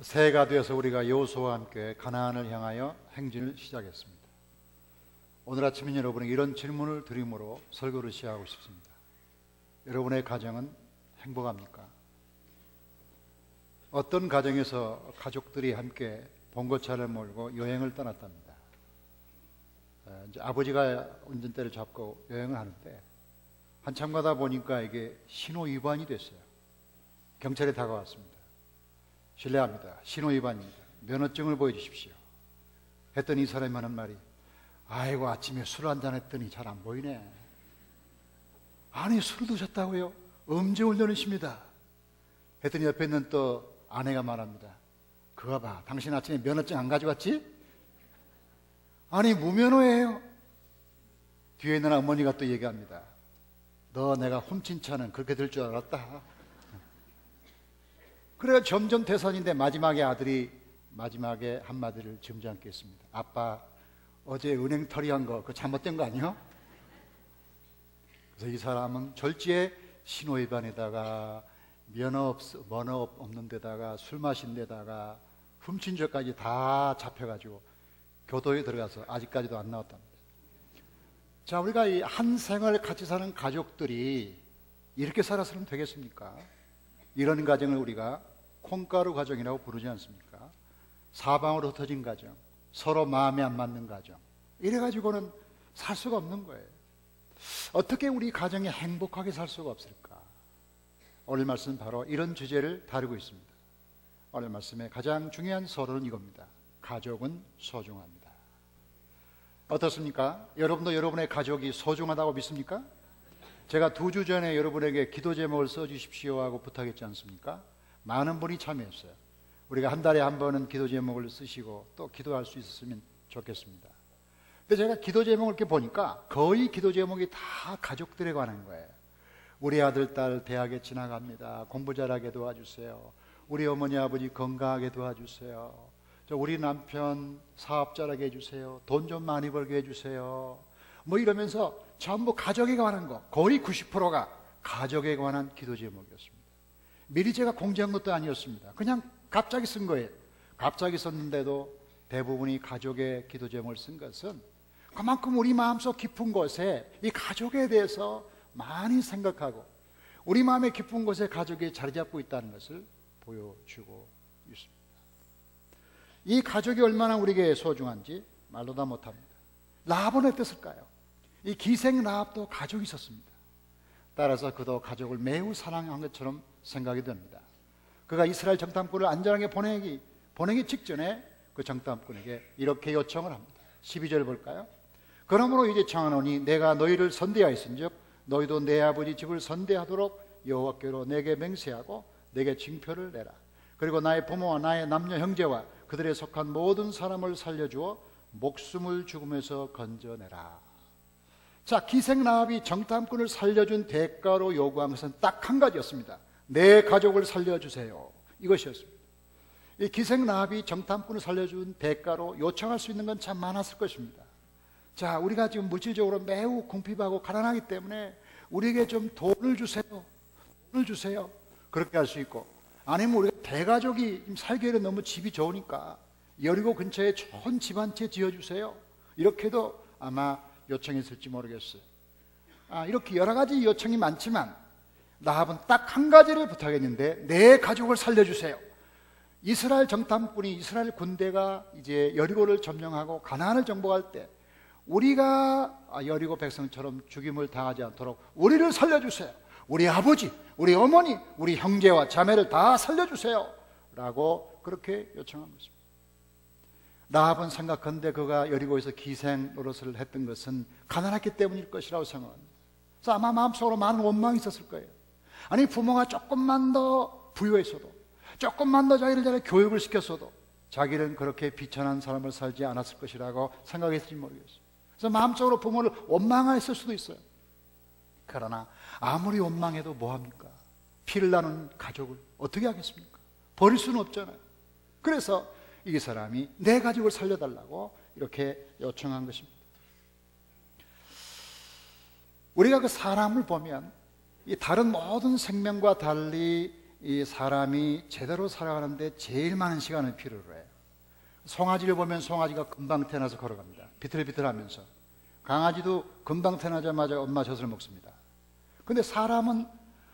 새해가 되어서 우리가 여호수아와 함께 가나안을 향하여 행진을 시작했습니다. 오늘 아침은 여러분에게 이런 질문을 드림으로 설교를 시작하고 싶습니다. 여러분의 가정은 행복합니까? 어떤 가정에서 가족들이 함께 봉고차를 몰고 여행을 떠났답니다. 이제 아버지가 운전대를 잡고 여행을 하는데 한참 가다 보니까 이게 신호 위반이 됐어요. 경찰이 다가왔습니다. 실례합니다. 신호 위반입니다. 면허증을 보여주십시오. 했더니 이 사람이 하는 말이, 아이고 아침에 술 한잔 했더니 잘 안 보이네. 아니 술을 드셨다고요? 음주운전이십니다. 했더니 옆에 있는 또 아내가 말합니다. 그거 봐, 당신 아침에 면허증 안 가져왔지? 아니 무면허예요. 뒤에 있는 어머니가 또 얘기합니다. 너 내가 훔친 차는 그렇게 될 줄 알았다. 그래가 점점 태산인데 마지막에 아들이 마지막에 한마디를 점잖게 했습니다. 아빠 어제 은행 털이한 거 그거 잘못된 거 아니야? 그래서 이 사람은 졸지에 신호 위반에다가 면허 없는 데다가 술 마신 데다가 훔친 죄까지 다 잡혀가지고 교도에 들어가서 아직까지도 안 나왔답니다. 자, 우리가 이 한 생을 같이 사는 가족들이 이렇게 살아서는 되겠습니까? 이런 가정을 우리가 콩가루 가정이라고 부르지 않습니까? 사방으로 흩어진 가정, 서로 마음에 안 맞는 가정, 이래가지고는 살 수가 없는 거예요. 어떻게 우리 가정이 행복하게 살 수가 없을까? 오늘 말씀은 바로 이런 주제를 다루고 있습니다. 오늘 말씀의 가장 중요한 서론은 이겁니다. 가족은 소중합니다. 어떻습니까? 여러분도 여러분의 가족이 소중하다고 믿습니까? 제가 2주 전에 여러분에게 기도 제목을 써주십시오 하고 부탁했지 않습니까? 많은 분이 참여했어요. 우리가 한 달에 한 번은 기도 제목을 쓰시고 또 기도할 수 있었으면 좋겠습니다. 근데 제가 기도 제목을 이렇게 보니까 거의 기도 제목이 다 가족들에 관한 거예요. 우리 아들, 딸 대학에 지나갑니다. 공부 잘하게 도와주세요. 우리 어머니, 아버지 건강하게 도와주세요. 우리 남편 사업 잘하게 해주세요. 돈 좀 많이 벌게 해주세요. 뭐 이러면서 전부 가족에 관한 거, 거의 90%가 가족에 관한 기도 제목이었습니다. 미리 제가 공지한 것도 아니었습니다. 그냥 갑자기 쓴 거예요. 갑자기 썼는데도 대부분이 가족의 기도 제목을 쓴 것은 그만큼 우리 마음속 깊은 곳에 이 가족에 대해서 많이 생각하고 우리 마음의 깊은 곳에 가족이 자리 잡고 있다는 것을 보여주고 있습니다. 이 가족이 얼마나 우리에게 소중한지 말로 다 못합니다. 라합은 어땠을까요? 이 기생 라합도 가족이 있었습니다. 따라서 그도 가족을 매우 사랑한 것처럼 생각이 됩니다. 그가 이스라엘 정탐꾼을 안전하게 보내기 직전에 그 정탐꾼에게 이렇게 요청을 합니다. 12절 볼까요? 그러므로 이제 청하노니 내가 너희를 선대하였은즉 너희도 내 아버지 집을 선대하도록 여호와께로 내게 맹세하고 내게 징표를 내라. 그리고 나의 부모와 나의 남녀 형제와 그들에 속한 모든 사람을 살려주어 목숨을 죽음에서 건져내라. 자, 기생 라합이 정탐꾼을 살려준 대가로 요구한 것은 딱 한 가지였습니다. 내 가족을 살려주세요. 이것이었습니다. 이 기생 라합이 정탐꾼을 살려준 대가로 요청할 수 있는 건 참 많았을 것입니다. 자, 우리가 지금 물질적으로 매우 궁핍하고 가난하기 때문에 우리에게 좀 돈을 주세요. 돈을 주세요. 그렇게 할 수 있고, 아니면 우리가 대가족이 살기에는 너무 집이 좋으니까 여리고 근처에 좋은 집 한 채 지어주세요. 이렇게도 아마 요청했을지 모르겠어요. 이렇게 여러 가지 요청이 많지만 라합은 딱 한 가지를 부탁했는데 내 가족을 살려주세요. 이스라엘 정탐꾼이 이스라엘 군대가 이제 여리고를 점령하고 가나안을 정복할 때 우리가 여리고 백성처럼 죽임을 당하지 않도록 우리를 살려주세요. 우리 아버지, 우리 어머니, 우리 형제와 자매를 다 살려주세요 라고 그렇게 요청한 것입니다. 라합은 생각한데 그가 여리고에서 기생 노릇을 했던 것은 가난했기 때문일 것이라고 생각합니다. 그래서 아마 마음속으로 많은 원망이 있었을 거예요. 아니 부모가 조금만 더 부유했어도, 조금만 더 자기를 잘 교육을 시켰어도 자기는 그렇게 비천한 삶을 살지 않았을 것이라고 생각했을지 모르겠어요. 그래서 마음속으로 부모를 원망했을 수도 있어요. 그러나 아무리 원망해도 뭐합니까? 피를 나눈 가족을 어떻게 하겠습니까? 버릴 수는 없잖아요. 그래서 이 사람이 내 가족을 살려달라고 이렇게 요청한 것입니다. 우리가 그 사람을 보면 이 다른 모든 생명과 달리 이 사람이 제대로 살아가는데 제일 많은 시간을 필요로 해요. 송아지를 보면 송아지가 금방 태어나서 걸어갑니다. 비틀비틀하면서. 강아지도 금방 태어나자마자 엄마 젖을 먹습니다. 근데 사람은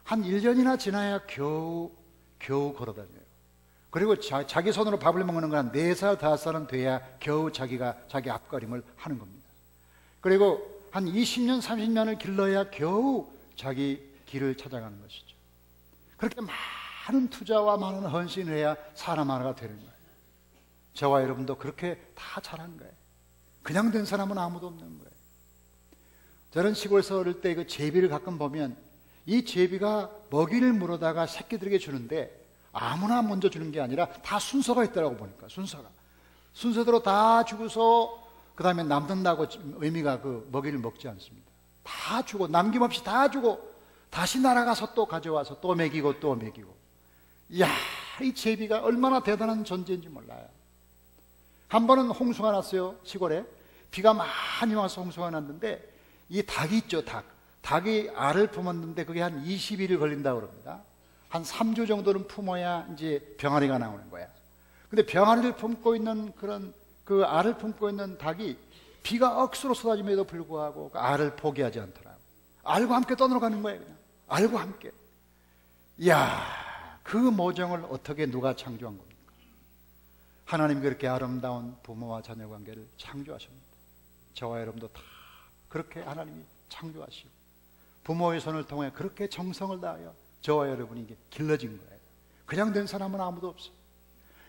한 1년이나 지나야 겨우 걸어다녀요. 그리고 자기 손으로 밥을 먹는 건 한 4살, 5살은 돼야 겨우 자기가 자기 앞가림을 하는 겁니다. 그리고 한 20년, 30년을 길러야 겨우 자기 길을 찾아가는 것이죠. 그렇게 많은 투자와 많은 헌신을 해야 사람 하나가 되는 거예요. 저와 여러분도 그렇게 다 잘한 거예요. 그냥 된 사람은 아무도 없는 거예요. 저는 시골에서 어릴 때 그 제비를 가끔 보면 이 제비가 먹이를 물어다가 새끼들에게 주는데 아무나 먼저 주는 게 아니라 다 순서가 있더라고 보니까. 순서대로 다 주고서 그 다음에 남는다고 의미가 그 먹이를 먹지 않습니다. 다 주고 남김없이 다 주고 다시 날아가서 또 가져와서 또 먹이고 또 먹이고. 이야, 이 제비가 얼마나 대단한 존재인지 몰라요. 한 번은 홍수가 났어요. 시골에 비가 많이 와서 홍수가 났는데 이 닭이 있죠. 닭이 알을 품었는데 그게 한 20일이 걸린다고 그럽니다. 한 3주 정도는 품어야 이제 병아리가 나오는 거야. 근데 병아리를 품고 있는 그 알을 품고 있는 닭이 비가 억수로 쏟아짐에도 불구하고 그 알을 포기하지 않더라고. 알과 함께 떠들어가는 거예요. 그냥 알과 함께. 이야, 그 모종을 어떻게 누가 창조한 겁니까? 하나님이 그렇게 아름다운 부모와 자녀 관계를 창조하십니다. 저와 여러분도 다 그렇게 하나님이 창조하시고 부모의 손을 통해 그렇게 정성을 다하여 저와 여러분이 이게 길러진 거예요. 그냥 된 사람은 아무도 없어요.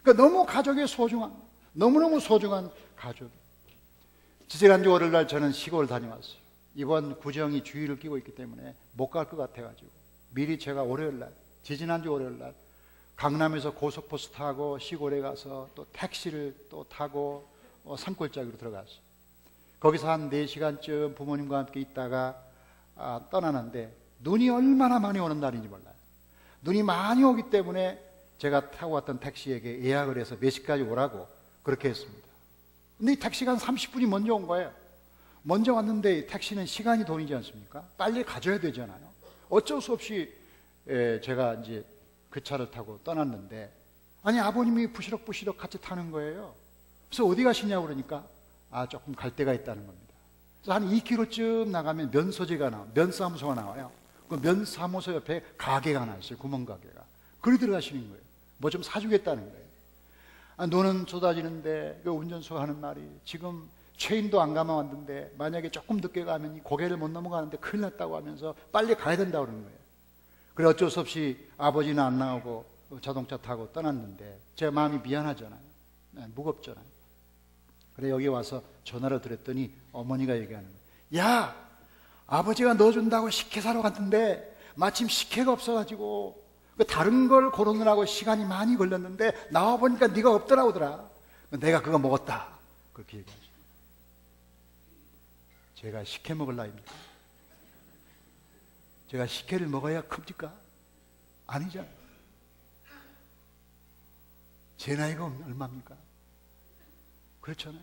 그러니까 너무 가족이 소중한, 너무너무 소중한 가족이. 지지난주 월요일날 저는 시골 다녀왔어요. 이번 구정이 주의를 끼고 있기 때문에 못 갈 것 같아가지고 미리 제가 월요일날, 지지난주 월요일날 강남에서 고속버스 타고 시골에 가서 또 택시를 또 타고 산골짜기로 들어갔어요. 거기서 한 4시간쯤 부모님과 함께 있다가 떠나는데 눈이 얼마나 많이 오는 날인지 몰라요. 눈이 많이 오기 때문에 제가 타고 왔던 택시에게 예약을 해서 몇 시까지 오라고 그렇게 했습니다. 근데 이 택시가 한 30분이 먼저 온 거예요. 먼저 왔는데 택시는 시간이 돈이지 않습니까? 빨리 가져야 되잖아요. 어쩔 수 없이 제가 이제 그 차를 타고 떠났는데 아니 아버님이 부시럭부시럭 같이 타는 거예요. 그래서 어디 가시냐고 그러니까 조금 갈 데가 있다는 겁니다. 그래서 한 2km쯤 나가면 면소재가 면사무소가 나와요. 그 면사무소 옆에 가게가 하나 있어요. 구멍가게가. 거기 들어가시는 거예요. 뭐 좀 사주겠다는 거예요. 눈은 쏟아지는데 그 운전수가 하는 말이 지금 체인도 안 감아왔는데 만약에 조금 늦게 가면 이 고개를 못 넘어가는데 큰일 났다고 하면서 빨리 가야 된다고 그러는 거예요. 그래 어쩔 수 없이 아버지는 안 나오고 자동차 타고 떠났는데 제 마음이 미안하잖아요. 무겁잖아요. 그래 여기 와서 전화를 드렸더니 어머니가 얘기하는 거예요. 야, 아버지가 넣어준다고 식혜 사러 갔는데 마침 식혜가 없어가지고 다른 걸 고르느라고 시간이 많이 걸렸는데 나와보니까 네가 없더라고더라. 내가 그거 먹었다. 그렇게 얘기하죠. 제가 식혜 먹을 나이입니까? 제가 식혜를 먹어야 큽니까? 아니잖아요. 제 나이가 얼마입니까? 그렇잖아요.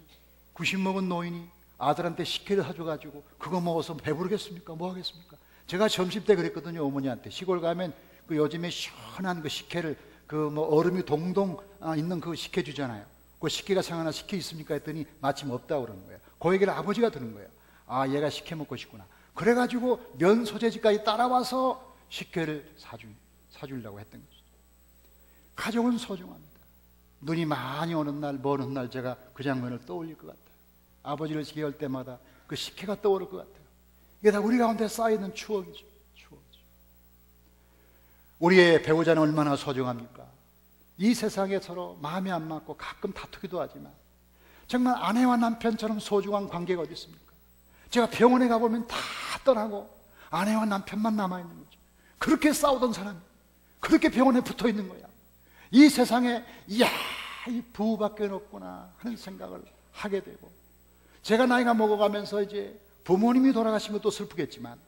90 먹은 노인이 아들한테 식혜를 사줘가지고 그거 먹어서 배부르겠습니까? 뭐 하겠습니까? 제가 점심 때 그랬거든요. 어머니한테 시골 가면 그 요즘에 시원한 그 식혜를 그 뭐 얼음이 동동 있는 그 식혜 주잖아요. 그 식혜가 생각나 식혜 있습니까? 했더니 마침 없다고 그러는 거예요. 그 얘기를 아버지가 들은 거예요. 얘가 식혜 먹고 싶구나. 그래가지고 면 소재지까지 따라와서 식혜를 사주려고 했던 것이죠. 가족은 소중합니다. 눈이 많이 오는 날, 먼 날 제가 그 장면을 떠올릴 것 같아요. 아버지를 기억할 때마다 그 식혜가 떠오를 것 같아요. 이게 다 우리 가운데 쌓여있는 추억이죠. 우리의 배우자는 얼마나 소중합니까? 이 세상에 서로 마음이 안 맞고 가끔 다투기도 하지만 정말 아내와 남편처럼 소중한 관계가 어디 있습니까? 제가 병원에 가보면 다 떠나고 아내와 남편만 남아있는 거죠. 그렇게 싸우던 사람이 그렇게 병원에 붙어있는 거야. 이 세상에 이야 이 부부밖에 없구나 하는 생각을 하게 되고 제가 나이가 먹어가면서 이제 부모님이 돌아가신 것도 슬프겠지만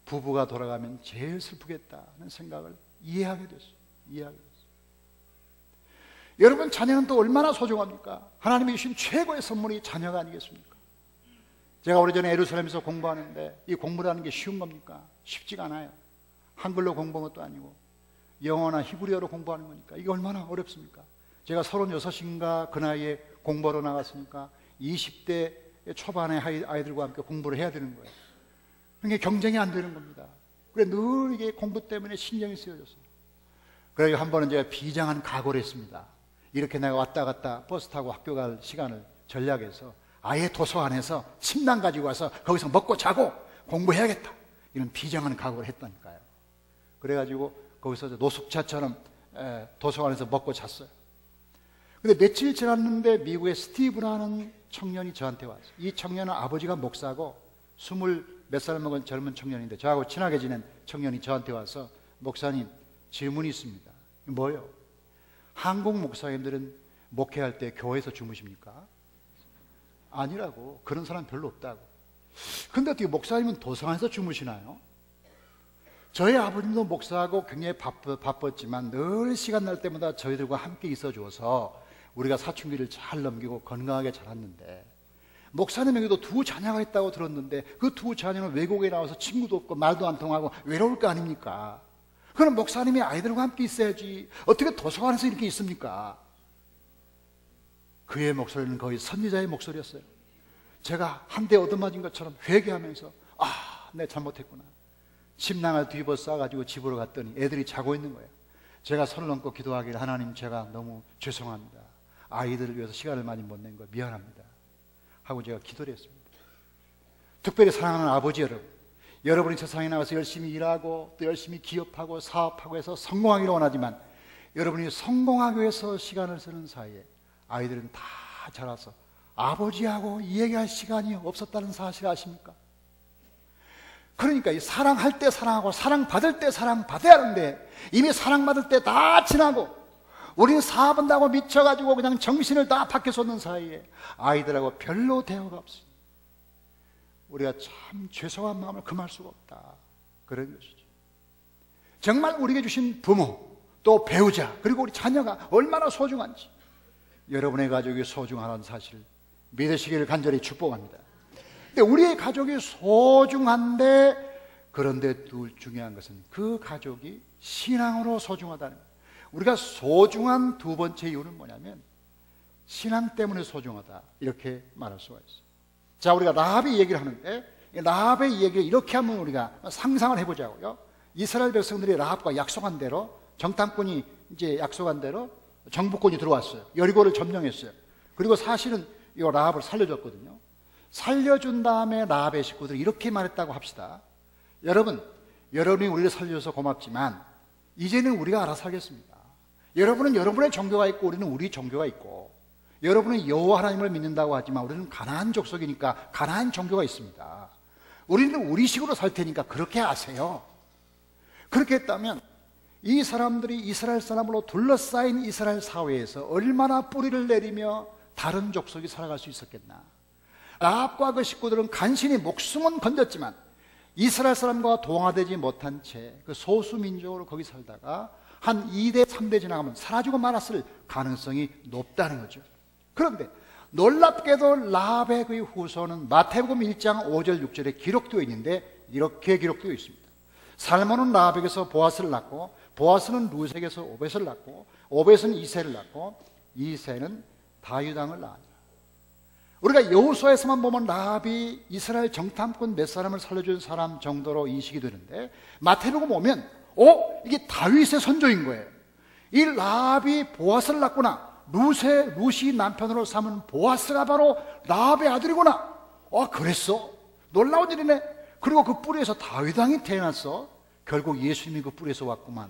부부가 돌아가면 제일 슬프겠다는 생각을 이해하게 됐어요. 여러분 자녀는 또 얼마나 소중합니까? 하나님이 주신 최고의 선물이 자녀가 아니겠습니까? 제가 오래전에 예루살렘에서 공부하는데 이 공부라는 게 쉬운 겁니까? 쉽지가 않아요. 한글로 공부한 것도 아니고 영어나 히브리어로 공부하는 거니까 이게 얼마나 어렵습니까? 제가 36인가 그 나이에 공부하러 나갔으니까 20대 초반의 아이들과 함께 공부를 해야 되는 거예요. 그러니까 경쟁이 안 되는 겁니다. 그래 늘 이게 공부 때문에 신경이 쓰여졌어요. 그래서 한 번은 제가 비장한 각오를 했습니다. 이렇게 내가 왔다 갔다 버스 타고 학교 갈 시간을 전략해서 아예 도서관에서 침낭 가지고 와서 거기서 먹고 자고 공부해야겠다, 이런 비장한 각오를 했다니까요. 그래가지고 거기서 노숙자처럼 도서관에서 먹고 잤어요. 근데 며칠 지났는데 미국의 스티브라는 청년이 저한테 왔어요. 이 청년은 아버지가 목사고 20몇 살 먹은 젊은 청년인데 저하고 친하게 지낸 청년이 저한테 와서 목사님 질문이 있습니다. 뭐요? 한국 목사님들은 목회할 때 교회에서 주무십니까? 아니라고. 그런 사람 별로 없다고. 근데 어떻게 목사님은 도서관에서 주무시나요? 저희 아버님도 목사하고 굉장히 바빴지만 늘 시간 날 때마다 저희들과 함께 있어줘서 우리가 사춘기를 잘 넘기고 건강하게 자랐는데, 목사님에게도 두 자녀가 있다고 들었는데 그 두 자녀는 외국에 나와서 친구도 없고 말도 안 통하고 외로울 거 아닙니까? 그럼 목사님이 아이들과 함께 있어야지 어떻게 도서관에서 이렇게 있습니까? 그의 목소리는 거의 선지자의 목소리였어요. 제가 한 대 얻어맞은 것처럼 회개하면서 내 잘못했구나. 침낭을 뒤집어 싸가지고 집으로 갔더니 애들이 자고 있는 거예요. 제가 손을 얹고 기도하기를, 하나님 제가 너무 죄송합니다. 아이들을 위해서 시간을 많이 못 낸 거 미안합니다 하고 제가 기도를 했습니다. 특별히 사랑하는 아버지 여러분, 여러분이 세상에 나와서 열심히 일하고 또 열심히 기업하고 사업하고 해서 성공하기를 원하지만, 여러분이 성공하기 위해서 시간을 쓰는 사이에 아이들은 다 자라서 아버지하고 이야기할 시간이 없었다는 사실 아십니까? 그러니까 이 사랑할 때 사랑하고 사랑받을 때 사랑받아야 하는데, 이미 사랑받을 때 다 지나고 우리는 사업한다고 미쳐가지고 그냥 정신을 다 밖에 쏟는 사이에 아이들하고 별로 대화가 없습니다. 우리가 참 죄송한 마음을 금할 수가 없다, 그런 것이죠. 정말 우리에게 주신 부모, 또 배우자, 그리고 우리 자녀가 얼마나 소중한지, 여러분의 가족이 소중하다는 사실 믿으시기를 간절히 축복합니다. 근데 우리의 가족이 소중한데, 그런데 더 중요한 것은 그 가족이 신앙으로 소중하다는 거예요. 우리가 소중한 두 번째 이유는 뭐냐면 신앙 때문에 소중하다, 이렇게 말할 수가 있어요. 자, 우리가 라합의 얘기를 하는데, 라합의 얘기를 이렇게 한번 우리가 상상을 해보자고요. 이스라엘 백성들이 라합과 약속한 대로, 정탐꾼이 이제 약속한 대로 정복권이 들어왔어요. 여리고를 점령했어요. 그리고 사실은 이 라합을 살려줬거든요. 살려준 다음에 라합의 식구들이 이렇게 말했다고 합시다. 여러분이 우리를 살려줘서 고맙지만 이제는 우리가 알아서 하겠습니다. 여러분은 여러분의 종교가 있고 우리는 우리 종교가 있고, 여러분은 여호와 하나님을 믿는다고 하지만 우리는 가나안 족속이니까 가나안 종교가 있습니다. 우리는 우리식으로 살 테니까 그렇게 아세요. 그렇게 했다면 이 사람들이 이스라엘 사람으로 둘러싸인 이스라엘 사회에서 얼마나 뿌리를 내리며 다른 족속이 살아갈 수 있었겠나. 라합과 그 식구들은 간신히 목숨은 건졌지만 이스라엘 사람과 동화되지 못한 채 그 소수민족으로 거기 살다가 한 2대 3대 지나가면 사라지고 말았을 가능성이 높다는 거죠. 그런데 놀랍게도 라합의 그 후손은 마태복음 1장 5절 6절에 기록되어 있는데 이렇게 기록되어 있습니다. 살몬은 라합에게서 보아스를 낳고, 보아스는 루색에서 오벳을 낳고, 오벳은 이새를 낳고, 이새는 다윗 왕을 낳았다. 우리가 여호수아에서만 보면 라합이 이스라엘 정탐꾼 몇 사람을 살려준 사람 정도로 인식이 되는데, 마태복음 오면 이게 다윗의 선조인 거예요. 이 라합이 보아스를 낳구나, 루시 남편으로 삼은 보아스가 바로 라합의 아들이구나. 그랬어? 놀라운 일이네. 그리고 그 뿌리에서 다윗 왕이 태어났어. 결국 예수님이 그 뿌리에서 왔구만.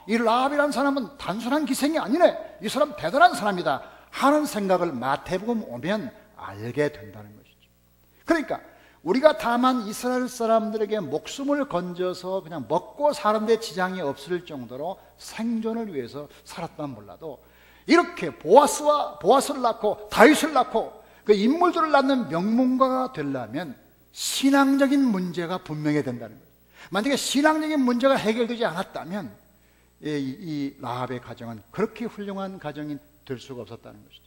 이 라합이라는 사람은 단순한 기생이 아니네, 이 사람 대단한 사람이다 하는 생각을 마태복음 오면 알게 된다는 것이죠. 그러니까 우리가 다만 이스라엘 사람들에게 목숨을 건져서 그냥 먹고 사는데 지장이 없을 정도로 생존을 위해서 살았다면 몰라도, 이렇게 보아스를 낳고 다윗을 낳고 그 인물들을 낳는 명문가가 되려면 신앙적인 문제가 분명해야 된다는 거예요. 만약에 신앙적인 문제가 해결되지 않았다면 이 라합의 가정은 그렇게 훌륭한 가정이 될 수가 없었다는 것이죠.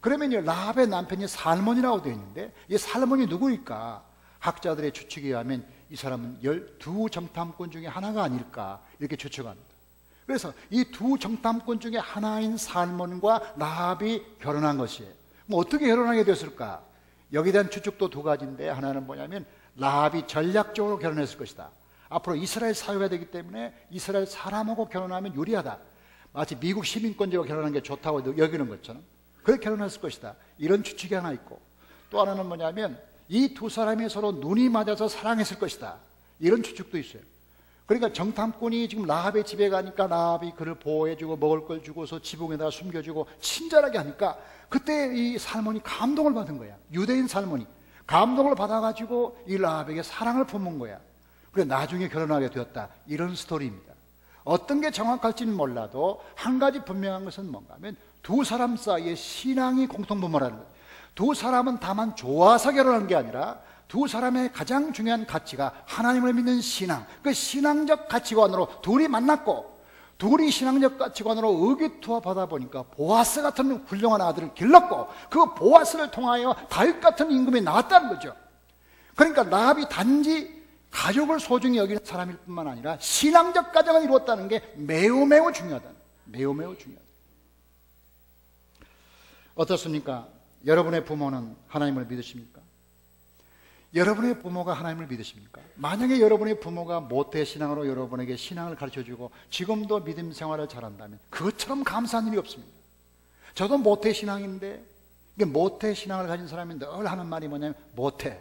그러면 이 라합의 남편이 살몬이라고 되어 있는데, 이 살몬이 누구일까? 학자들의 추측에 의하면 이 사람은 12 정탐꾼 중에 하나가 아닐까, 이렇게 추측합니다. 그래서 이 두 정탐꾼 중에 하나인 살몬과 라합이 결혼한 것이에요. 뭐 어떻게 결혼하게 됐을까? 여기에 대한 추측도 두 가지인데, 하나는 뭐냐면 라합이 전략적으로 결혼했을 것이다. 앞으로 이스라엘 사회가 되기 때문에 이스라엘 사람하고 결혼하면 유리하다. 마치 미국 시민권자와 결혼하는 게 좋다고 여기는 것처럼 그렇게 결혼했을 것이다. 이런 추측이 하나 있고, 또 하나는 뭐냐면 이 두 사람이 서로 눈이 맞아서 사랑했을 것이다. 이런 추측도 있어요. 그러니까 정탐꾼이 지금 라합의 집에 가니까 라합이 그를 보호해주고 먹을 걸 주고서 지붕에다가 숨겨주고 친절하게 하니까 그때 이 살몬이 감동을 받은 거야. 유대인 살몬이 감동을 받아가지고 이 라합에게 사랑을 품은 거야. 그래 나중에 결혼하게 되었다. 이런 스토리입니다. 어떤 게 정확할지는 몰라도 한 가지 분명한 것은 뭔가 하면 두 사람 사이에 신앙이 공통분모라는 거예요. 두 사람은 다만 좋아서 결혼한 게 아니라 두 사람의 가장 중요한 가치가 하나님을 믿는 신앙, 그 신앙적 가치관으로 둘이 만났고, 둘이 신앙적 가치관으로 의기투합하다 보니까 보아스 같은 훌륭한 아들을 길렀고, 그 보아스를 통하여 다윗 같은 임금이 나왔다는 거죠. 그러니까 라합이 단지 가족을 소중히 여기는 사람일 뿐만 아니라 신앙적 가정을 이루었다는 게 매우 매우 중요하다. 매우 매우 중요하다. 어떻습니까? 여러분의 부모는 하나님을 믿으십니까? 여러분의 부모가 하나님을 믿으십니까? 만약에 여러분의 부모가 모태신앙으로 여러분에게 신앙을 가르쳐주고 지금도 믿음 생활을 잘한다면 그것처럼 감사한 일이 없습니다. 저도 모태신앙인데, 모태신앙을 가진 사람이 늘 하는 말이 뭐냐면 모태,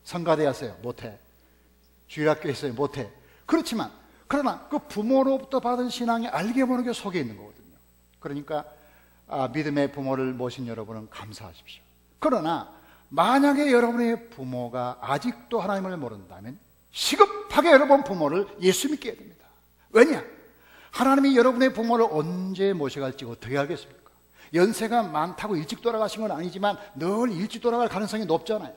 성가대 하세요. 모태, 주일학교에 있어요. 모태. 그렇지만 그러나 그 부모로부터 받은 신앙이 알게 모르게 속에 있는 거거든요. 그러니까 믿음의 부모를 모신 여러분은 감사하십시오. 그러나 만약에 여러분의 부모가 아직도 하나님을 모른다면 시급하게 여러분 부모를 예수 믿게 해야 됩니다. 왜냐? 하나님이 여러분의 부모를 언제 모셔갈지 어떻게 알겠습니까? 연세가 많다고 일찍 돌아가신 건 아니지만 늘 일찍 돌아갈 가능성이 높잖아요.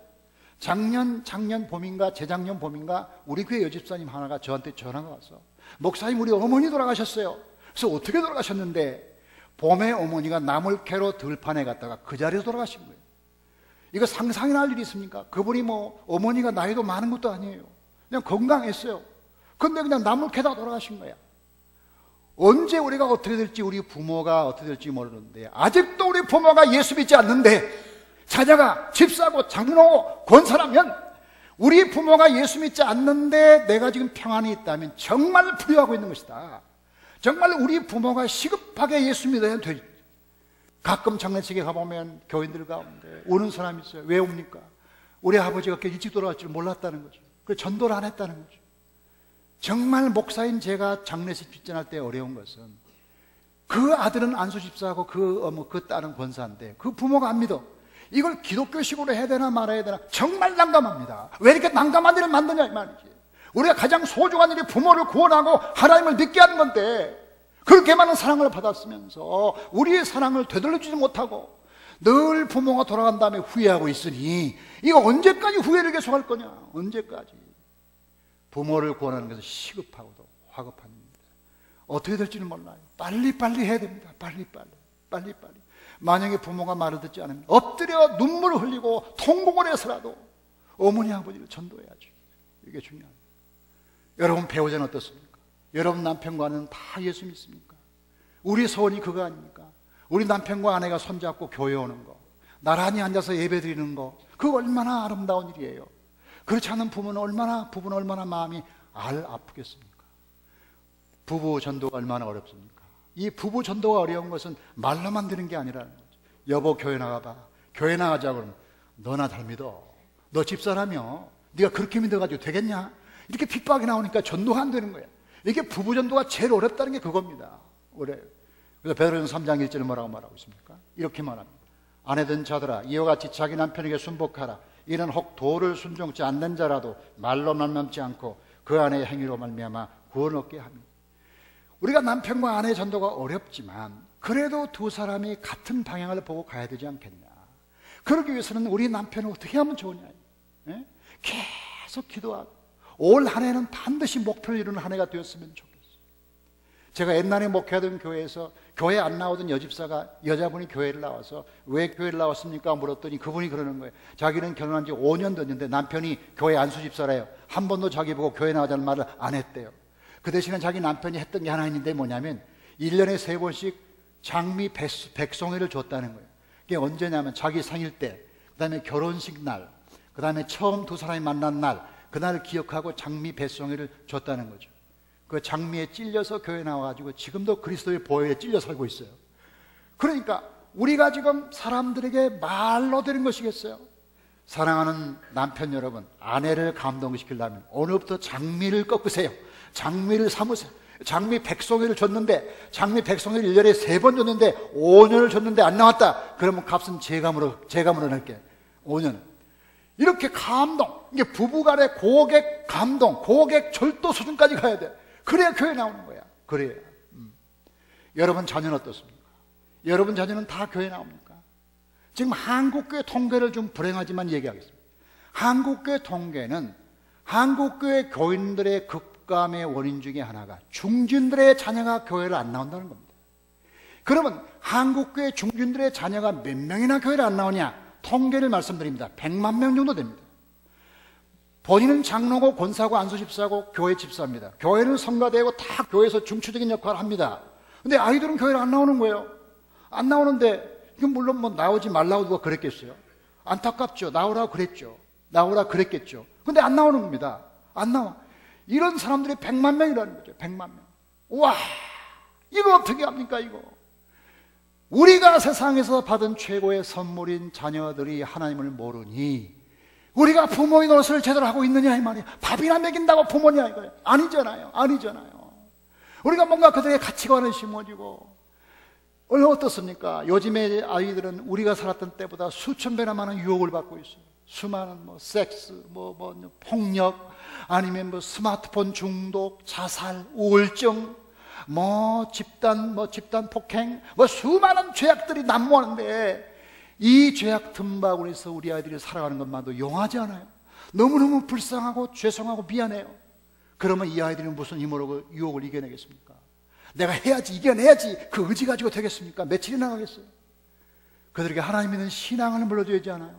작년 봄인가 재작년 봄인가 우리 교회 여집사님 하나가 저한테 전화가 와서, 목사님 우리 어머니 돌아가셨어요. 그래서 어떻게 돌아가셨는데, 봄에 어머니가 나물 캐러 들판에 갔다가 그 자리에서 돌아가신 거예요. 이거 상상이나 할 일이 있습니까? 그분이 뭐 어머니가 나이도 많은 것도 아니에요. 그냥 건강했어요. 근데 그냥 나물 캐다가 돌아가신 거야. 언제 우리가 어떻게 될지, 우리 부모가 어떻게 될지 모르는데, 아직도 우리 부모가 예수 믿지 않는데 자녀가 집사고 장로고 권사라면, 우리 부모가 예수 믿지 않는데 내가 지금 평안이 있다면 정말 부유하고 있는 것이다. 정말 우리 부모가 시급하게 예수 믿어야 되지. 가끔 장례식에 가보면 교인들 가운데 우는 사람이 있어요. 왜 옵니까? 우리 아버지가 그렇게 일찍 돌아갈 줄 몰랐다는 거죠. 그래서 전도를 안 했다는 거죠. 정말 목사인 제가 장례식 뒷전할 때 어려운 것은, 그 아들은 안수 집사하고 그 딸은 권사인데 그 부모가 안 믿어. 이걸 기독교식으로 해야 되나 말아야 되나 정말 난감합니다. 왜 이렇게 난감한 일을 만드냐 이 말이지. 우리가 가장 소중한 일이 부모를 구원하고 하나님을 믿게 하는 건데, 그렇게 많은 사랑을 받았으면서 우리의 사랑을 되돌려주지 못하고 늘 부모가 돌아간 다음에 후회하고 있으니, 이거 언제까지 후회를 계속할 거냐? 언제까지? 부모를 구원하는 것은 시급하고도 화급한 일입니다. 어떻게 될지는 몰라요. 빨리빨리 해야 됩니다. 빨리빨리. 만약에 부모가 말을 듣지 않으면 엎드려 눈물을 흘리고 통곡을 해서라도 어머니 아버지를 전도해야죠. 이게 중요합니다. 여러분 배우자는 어떻습니까? 여러분 남편과는 다 예수 믿습니까? 우리 소원이 그거 아닙니까? 우리 남편과 아내가 손잡고 교회 오는 거, 나란히 앉아서 예배 드리는 거, 그거 얼마나 아름다운 일이에요. 그렇지 않은 부부는 얼마나 마음이 아프겠습니까? 부부 전도가 얼마나 어렵습니까? 이 부부 전도가 어려운 것은 말로만 되는 게 아니라는 거죠. 여보 교회 나가봐. 교회 나가자 그러면 너나 잘 믿어. 너 집사라며 네가 그렇게 믿어가지고 되겠냐? 이렇게 핍박이 나오니까 전도가 안 되는 거야. 이게 부부 전도가 제일 어렵다는 게 그겁니다. 그래서 베드로전서 3장 1절에 뭐라고 말하고 있습니까? 이렇게 말합니다. 아내든 자들아 이와 같이 자기 남편에게 순복하라. 이는 혹 도를 순종치 않는 자라도 말로 만남지 않고 그 아내의 행위로 말미암아 구원 얻게 합니다. 우리가 남편과 아내의 전도가 어렵지만 그래도 두 사람이 같은 방향을 보고 가야 되지 않겠냐. 그러기 위해서는 우리 남편을 어떻게 하면 좋으냐. 예? 계속 기도하고 올 한 해는 반드시 목표를 이루는 한 해가 되었으면 좋겠어요. 제가 옛날에 목회하던 교회에서 교회 안 나오던 여자분이 교회를 나와서 왜 교회를 나왔습니까? 물었더니 그분이 그러는 거예요. 자기는 결혼한 지 5년 됐는데 남편이 교회 안수집사래요. 한 번도 자기 보고 교회 나가자는 말을 안 했대요. 그 대신에 자기 남편이 했던 게 하나 있는데 뭐냐면 1년에 3번씩 장미 백송이를 줬다는 거예요. 그게 언제냐면 자기 생일 때, 그 다음에 결혼식 날, 그 다음에 처음 두 사람이 만난 날, 그날을 기억하고 장미 백송이를 줬다는 거죠. 그 장미에 찔려서 교회 나와가지고 지금도 그리스도의 보혈에 찔려 살고 있어요. 그러니까 우리가 지금 사람들에게 말로 드린 것이겠어요? 사랑하는 남편 여러분, 아내를 감동시키려면 오늘부터 장미를 꺾으세요. 장미를 삼으세요. 장미 백송이를 줬는데, 장미 백송이를 1년에 3번 줬는데 5년을 줬는데 안 나왔다. 그러면 값은 제가 물어낼게. 5년. 이렇게 감동, 이게 부부간의 고객 감동, 고객 절도 수준까지 가야 돼. 그래야 교회 나오는 거야. 그래야. 여러분 자녀는 어떻습니까? 여러분 자녀는 다 교회 나옵니까? 지금 한국교회 통계를 좀 불행하지만 얘기하겠습니다. 한국교회 통계는 한국교회 교인들의 급감의 원인 중에 하나가 중진들의 자녀가 교회를 안 나온다는 겁니다. 그러면 한국교회 중진들의 자녀가 몇 명이나 교회를 안 나오냐? 통계를 말씀드립니다. 100만 명 정도 됩니다. 본인은 장로고 권사고 안수집사고 교회 집사입니다. 교회는 성가대고 다 교회에서 중추적인 역할을 합니다. 근데 아이들은 교회를 안 나오는 거예요. 안 나오는데, 이건 물론 뭐 나오지 말라고 누가 그랬겠어요? 안타깝죠. 나오라고 그랬죠. 나오라 그랬겠죠. 근데 안 나오는 겁니다. 안 나와. 이런 사람들이 100만 명이라는 거죠. 100만 명. 와, 이거 어떻게 합니까, 이거? 우리가 세상에서 받은 최고의 선물인 자녀들이 하나님을 모르니 우리가 부모의 노릇을 제대로 하고 있느냐 이 말이에요. 밥이나 먹인다고 부모냐 이거예요. 아니잖아요. 우리가 뭔가 그들의 가치관을 심어주고. 오늘 어떻습니까? 요즘의 아이들은 우리가 살았던 때보다 수천 배나 많은 유혹을 받고 있어요. 수많은 뭐 섹스, 폭력, 아니면 스마트폰 중독, 자살, 우울증, 집단 폭행, 수많은 죄악들이 난무하는데 이 죄악 틈바구니에서 우리 아이들이 살아가는 것만도 용하지 않아요. 너무너무 불쌍하고 죄송하고 미안해요. 그러면 이 아이들이 무슨 힘으로 유혹을 이겨내겠습니까? 내가 해야지, 이겨내야지, 그 의지 가지고 되겠습니까? 며칠이나 가겠어요? 그들에게 하나님 믿는 신앙을 물려줘야지 않아요?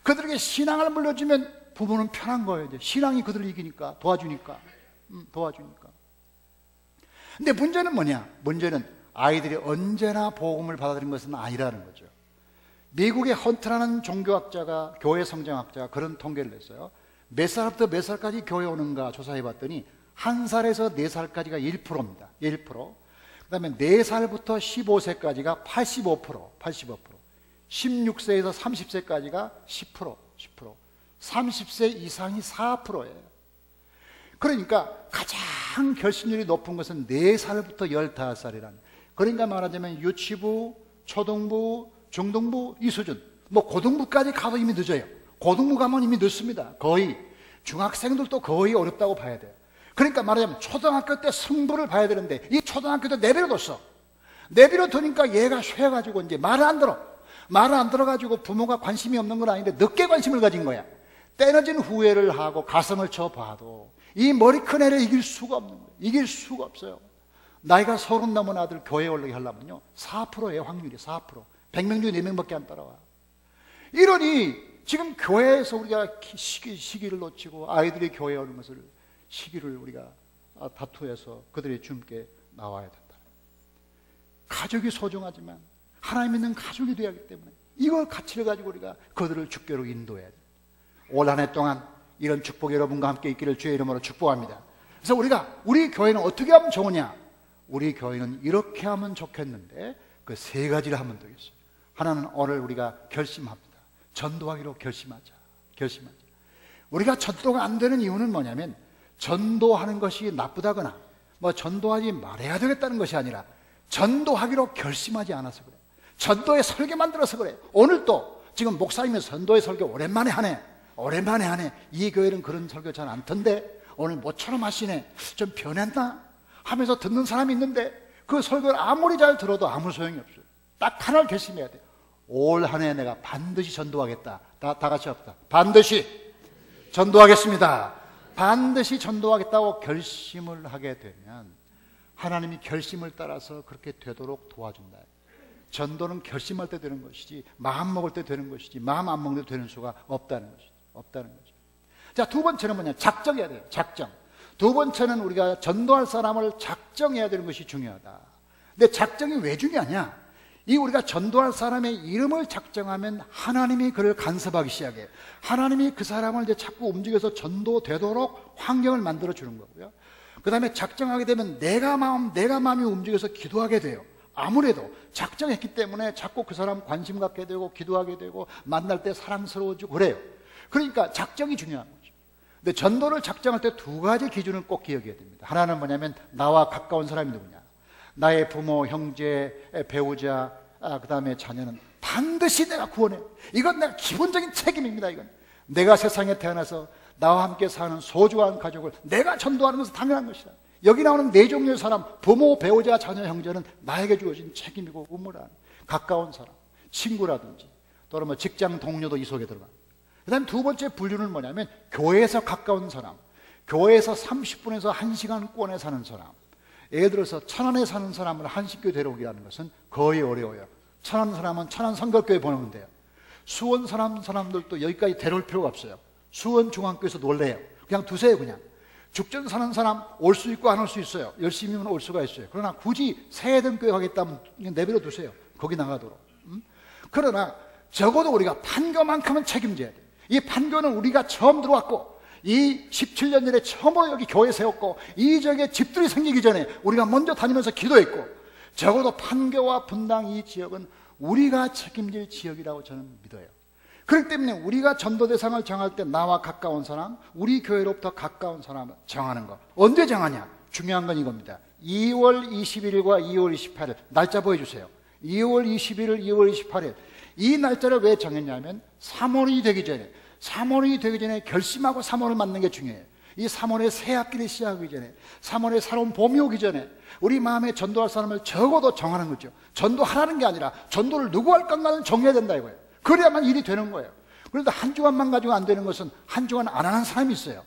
그들에게 신앙을 물려주면 부모는 편한 거예요. 이제 신앙이 그들을 이기니까, 도와주니까. 근데 문제는 뭐냐? 문제는 아이들이 언제나 복음을 받아들인 것은 아니라는 거죠. 미국의 헌트라는 종교학자가, 교회 성장학자가 그런 통계를 냈어요. 몇 살부터 몇 살까지 교회 오는가 조사해 봤더니 1살에서 4살까지가 1%입니다. 1%. 그 다음에 4살부터 15세까지가 85%. 16세에서 30세까지가 10%. 30세 이상이 4%예요. 그러니까 가장 결심률이 높은 것은 4살부터 15살이라는. 그러니까 말하자면 유치부, 초등부, 중등부 이 수준. 고등부까지 가도 이미 늦어요. 고등부 가면 이미 늦습니다. 거의. 중학생들도 거의 어렵다고 봐야 돼요. 그러니까 말하자면 초등학교 때 승부를 봐야 되는데 이 초등학교 때 내버려뒀어. 내버려두니까 얘가 쇠가지고 이제 말을 안 들어. 말을 안 들어가지고 부모가 관심이 없는 건 아닌데 늦게 관심을 가진 거야. 때려진 후회를 하고 가슴을 쳐봐도 이 머리 큰 애를 이길 수가 없는 거예요. 이길 수가 없어요. 나이가 30 넘은 아들 교회에 올라게 하려면요 4%예요. 확률이 4%. 100명 중에 4명밖에 안 따라와. 이러니 지금 교회에서 우리가 시기를 놓치고 아이들이 교회에 오는 것을 시기를 우리가 다투어서 그들의 주님께 나와야 된다. 가족이 소중하지만 하나님 믿는 가족이 되어야 하기 때문에 이걸 가치를 가지고 우리가 그들을 주께로 인도해야 돼요. 올 한 해 동안 이런 축복 여러분과 함께 있기를 주의 이름으로 축복합니다. 그래서 우리 교회는 어떻게 하면 좋으냐? 우리 교회는 이렇게 하면 좋겠는데 그 3가지를 하면 되겠어요. 하나는 오늘 우리가 결심합니다. 전도하기로 결심하자. 우리가 전도가 안 되는 이유는 뭐냐면 전도하는 것이 나쁘다거나 전도하지 말아야 되겠다는 것이 아니라 전도하기로 결심하지 않아서 그래요. 전도의 설교만 들어서 그래요. 오늘도 지금 목사님의 전도의 설교 오랜만에 하네. 이 교회는 그런 설교 잘 안 던데 오늘 모처럼 하시네. 좀 변했나? 하면서 듣는 사람이 있는데 그 설교를 아무리 잘 들어도 아무 소용이 없어요. 딱 하나를 결심해야 돼요. 올 한 해 내가 반드시 전도하겠다. 다 같이 합시다. 반드시 전도하겠습니다. 반드시 전도하겠다고 결심을 하게 되면 하나님이 결심을 따라서 그렇게 되도록 도와준다. 전도는 결심할 때 되는 것이지 마음 먹을 때 되는 것이지 마음 안 먹을 때 되는 수가 없다는 거죠. 자, 두 번째는 뭐냐? 작정해야 돼요. 작정. 두 번째는 우리가 전도할 사람을 작정해야 되는 것이 중요하다. 근데 작정이 왜 중요하냐? 이 우리가 전도할 사람의 이름을 작정하면 하나님이 그를 간섭하기 시작해요. 하나님이 그 사람을 이제 자꾸 움직여서 전도되도록 환경을 만들어 주는 거고요. 그 다음에 작정하게 되면 내가 마음이 움직여서 기도하게 돼요. 아무래도 작정했기 때문에 자꾸 그 사람 관심 갖게 되고 기도하게 되고 만날 때 사랑스러워지고 그래요. 그러니까 작정이 중요한 거죠. 근데 전도를 작정할 때 두 가지 기준을 꼭 기억해야 됩니다. 하나는 뭐냐면 나와 가까운 사람이 누구냐. 나의 부모, 형제, 배우자, 그 다음에 자녀는 반드시 내가 구원해. 이건 내가 기본적인 책임입니다. 이건 내가 세상에 태어나서 나와 함께 사는 소중한 가족을 내가 전도하는 것은 당연한 것이다. 여기 나오는 네 종류의 사람, 부모, 배우자, 자녀, 형제는 나에게 주어진 책임이고 의무란 가까운 사람, 친구라든지 또는 뭐 직장 동료도 이 속에 들어가. 그 다음에 두 번째 분류는 뭐냐면 교회에서 가까운 사람, 교회에서 30분에서 1시간권에 사는 사람. 예를 들어서 천안에 사는 사람을 한식교회 데려오게 하는 것은 거의 어려워요. 천안 사람은 천안 성결교회 보내면 돼요. 수원 사람들도 여기까지 데려올 필요가 없어요. 수원 중앙교회에서 놀래요. 그냥 두세요. 그냥 죽전 사는 사람 올 수 있고 안 올 수 있어요. 열심히면 올 수가 있어요. 그러나 굳이 새해등교회 가겠다면 그냥 내버려 두세요. 거기 나가도록. 그러나 적어도 우리가 판교만큼은 책임져야 돼요. 이 판교는 우리가 처음 들어왔고 이 17년 전에 처음으로 여기 교회 세웠고 이 지역에 집들이 생기기 전에 우리가 먼저 다니면서 기도했고 적어도 판교와 분당 이 지역은 우리가 책임질 지역이라고 저는 믿어요. 그렇기 때문에 우리가 전도 대상을 정할 때 나와 가까운 사람, 우리 교회로부터 가까운 사람을 정하는 거. 언제 정하냐? 중요한 건 이겁니다. 2월 21일과 2월 28일 날짜 보여주세요. 2월 21일, 2월 28일 이 날짜를 왜 정했냐면 3월이 되기 전에 결심하고 3월을 맞는 게 중요해요. 이 3월에 새 학기를 시작하기 전에 3월에 새로운 봄이 오기 전에 우리 마음에 전도할 사람을 적어도 정하는 거죠. 전도하라는 게 아니라 전도를 누구 할 건가는 정해야 된다 이거예요. 그래야만 일이 되는 거예요. 그런데 한 주간만 가지고 안 되는 것은 한 주간 안 하는 사람이 있어요.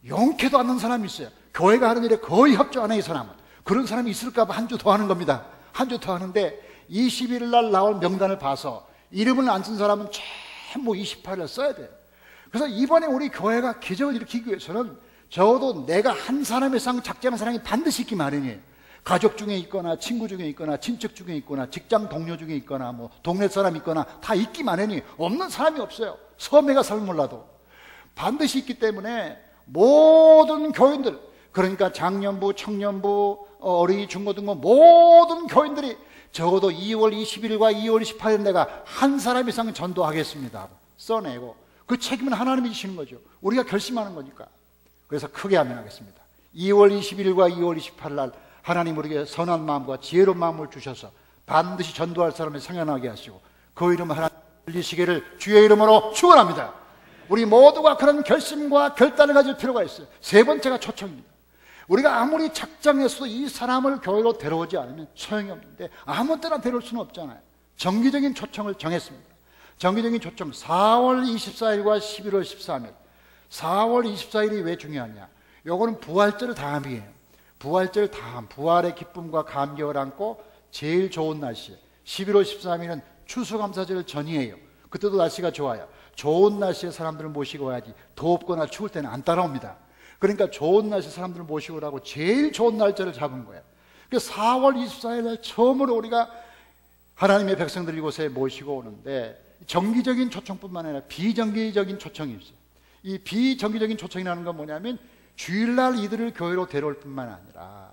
용케도 않는 사람이 있어요. 교회가 하는 일에 거의 협조 안 해 이 사람은. 그런 사람이 있을까 봐 한 주 더 하는 겁니다. 한 주 더 하는데 21일 날 나올 명단을 봐서 이름을 안 쓴 사람은 전부 28일 써야 돼요. 그래서 이번에 우리 교회가 기적을 일으키기 위해서는 적어도 내가 한 사람 이상 작정한 사람이 반드시 있기 마련이에요. 가족 중에 있거나 친구 중에 있거나 친척 중에 있거나 직장 동료 중에 있거나 뭐 동네 사람이 있거나 다 있기 마련이 없는 사람이 없어요. 섬에 가서 몰라도 반드시 있기 때문에 모든 교인들 그러니까 장년부, 청년부, 어린이 중고등부 모든 교인들이 적어도 2월 21일과 2월 28일 내가 한 사람 이상 전도하겠습니다 써내고 그 책임은 하나님이 지시는 거죠. 우리가 결심하는 거니까. 그래서 크게 아멘하겠습니다. 2월 21일과 2월 28일 날 하나님 우리에게 선한 마음과 지혜로운 마음을 주셔서 반드시 전도할 사람을 생겨나게 하시고 그 이름을 하나님 들리시기를 주의 이름으로 축원합니다. 우리 모두가 그런 결심과 결단을 가질 필요가 있어요. 세 번째가 초청입니다. 우리가 아무리 작정했어도 이 사람을 교회로 데려오지 않으면 소용이 없는데 아무 때나 데려올 수는 없잖아요. 정기적인 초청을 정했습니다. 정기적인 초청 4월 24일과 11월 13일 4월 24일이 왜 중요하냐? 요거는 부활절 다음이에요. 부활절 다음 부활의 기쁨과 감격을 안고 제일 좋은 날씨 11월 13일은 추수감사절 전이에요. 그때도 날씨가 좋아요. 좋은 날씨에 사람들을 모시고 와야지 덥거나 추울 때는 안 따라옵니다. 그러니까 좋은 날씨에 사람들을 모시고 오라고 제일 좋은 날짜를 잡은 거예요. 그래서 4월 24일 날 처음으로 우리가 하나님의 백성들 이곳에 모시고 오는데 정기적인 초청뿐만 아니라 비정기적인 초청이 있어요. 이 비정기적인 초청이라는 건 뭐냐면 주일날 이들을 교회로 데려올 뿐만 아니라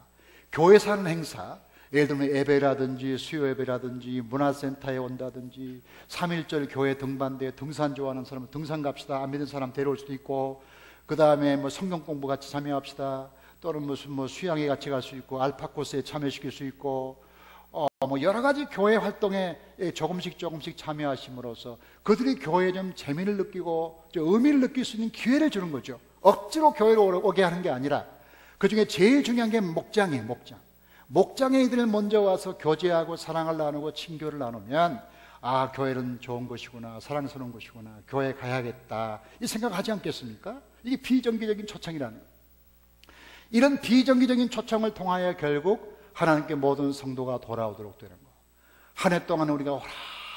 교회에서 하는 행사 예를 들면 예배라든지 수요 예배라든지 문화센터에 온다든지 3.1절 교회 등반대에 등산 좋아하는 사람은 등산 갑시다 안 믿는 사람 데려올 수도 있고 그 다음에 뭐 성경 공부 같이 참여합시다 또는 무슨 뭐 수양회 같이 갈 수 있고 알파코스에 참여시킬 수 있고 뭐 여러 가지 교회 활동에 조금씩 참여하심으로써 그들이 교회에 좀 재미를 느끼고 좀 의미를 느낄 수 있는 기회를 주는 거죠. 억지로 교회로 오게 하는 게 아니라 그 중에 제일 중요한 게 목장이에요. 목장에 이들을 먼저 와서 교제하고 사랑을 나누고 친교를 나누면 아 교회는 좋은 곳이구나 사랑스러운 곳이구나 교회 가야겠다 이 생각하지 않겠습니까? 이게 비정기적인 초청이라는 거예요. 이런 비정기적인 초청을 통하여 결국 하나님께 모든 성도가 돌아오도록 되는 거예요. 한 해 동안 우리가 오라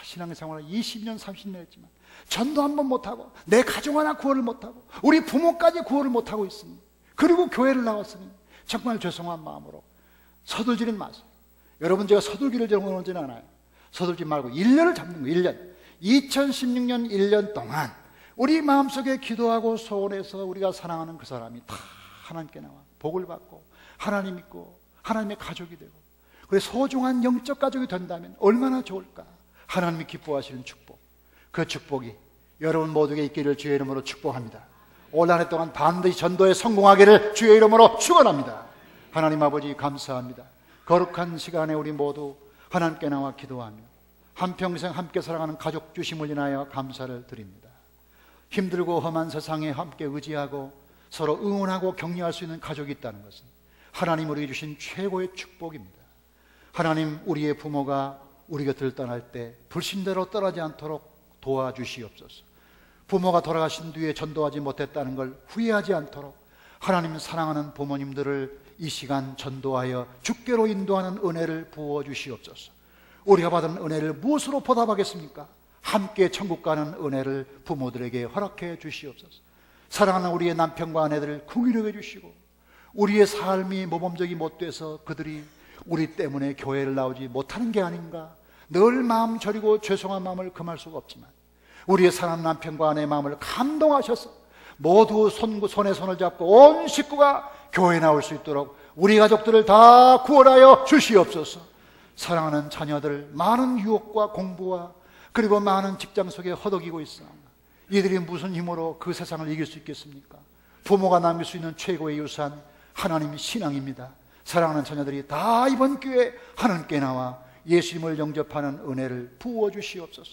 신앙생활을 20년 30년 했지만 전도 한 번 못하고 내 가정 하나 구원을 못하고 우리 부모까지 구원을 못하고 있습니다. 그리고 교회를 나왔으니 정말 죄송한 마음으로 서둘지는 마세요. 여러분, 제가 서둘기를 정하지는 않아요. 서둘지 말고 1년을 잡는 거예요. 1년. 2016년 1년 동안 우리 마음속에 기도하고 소원해서 우리가 사랑하는 그 사람이 다 하나님께 나와 복을 받고 하나님 믿고 하나님의 가족이 되고 그래 소중한 영적 가족이 된다면 얼마나 좋을까. 하나님이 기뻐하시는 축복, 그 축복이 여러분 모두에게 있기를 주의 이름으로 축복합니다. 올 한 해 동안 반드시 전도에 성공하기를 주의 이름으로 축원합니다. 하나님 아버지 감사합니다. 거룩한 시간에 우리 모두 하나님께 나와 기도하며 한평생 함께 살아가는 가족 주심을 인하여 감사를 드립니다. 힘들고 험한 세상에 함께 의지하고 서로 응원하고 격려할 수 있는 가족이 있다는 것은 하나님 우리에게 주신 최고의 축복입니다. 하나님, 우리의 부모가 우리 곁을 떠날 때 불신대로 떠나지 않도록 도와주시옵소서. 부모가 돌아가신 뒤에 전도하지 못했다는 걸 후회하지 않도록 하나님 사랑하는 부모님들을 이 시간 전도하여 주께로 인도하는 은혜를 부어주시옵소서. 우리가 받은 은혜를 무엇으로 보답하겠습니까? 함께 천국 가는 은혜를 부모들에게 허락해 주시옵소서. 사랑하는 우리의 남편과 아내들을 긍휼히 여겨주시고 우리의 삶이 모범적이 못돼서 그들이 우리 때문에 교회를 나오지 못하는 게 아닌가 늘 마음 저리고 죄송한 마음을 금할 수가 없지만 우리의 사랑하는 남편과 아내의 마음을 감동하셔서 모두 손에 손을 잡고 온 식구가 교회에 나올 수 있도록 우리 가족들을 다 구원하여 주시옵소서. 사랑하는 자녀들 많은 유혹과 공부와 그리고 많은 직장 속에 허덕이고 있사오나 이들이 무슨 힘으로 그 세상을 이길 수 있겠습니까? 부모가 남길 수 있는 최고의 유산 하나님의 신앙입니다. 사랑하는 자녀들이 다 이번 기회에 하나님께 나와 예수님을 영접하는 은혜를 부어주시옵소서.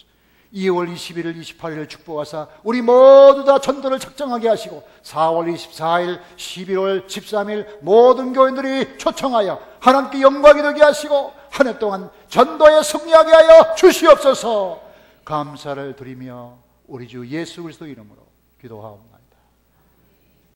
2월 21일, 28일을 축복하사 우리 모두 다 전도를 작정하게 하시고 4월 24일, 11월 13일 모든 교인들이 초청하여 하나님께 영광이 되게 하시고 한 해 동안 전도에 승리하게 하여 주시옵소서. 감사를 드리며 우리 주 예수 그리스도 이름으로 기도하옵나이다.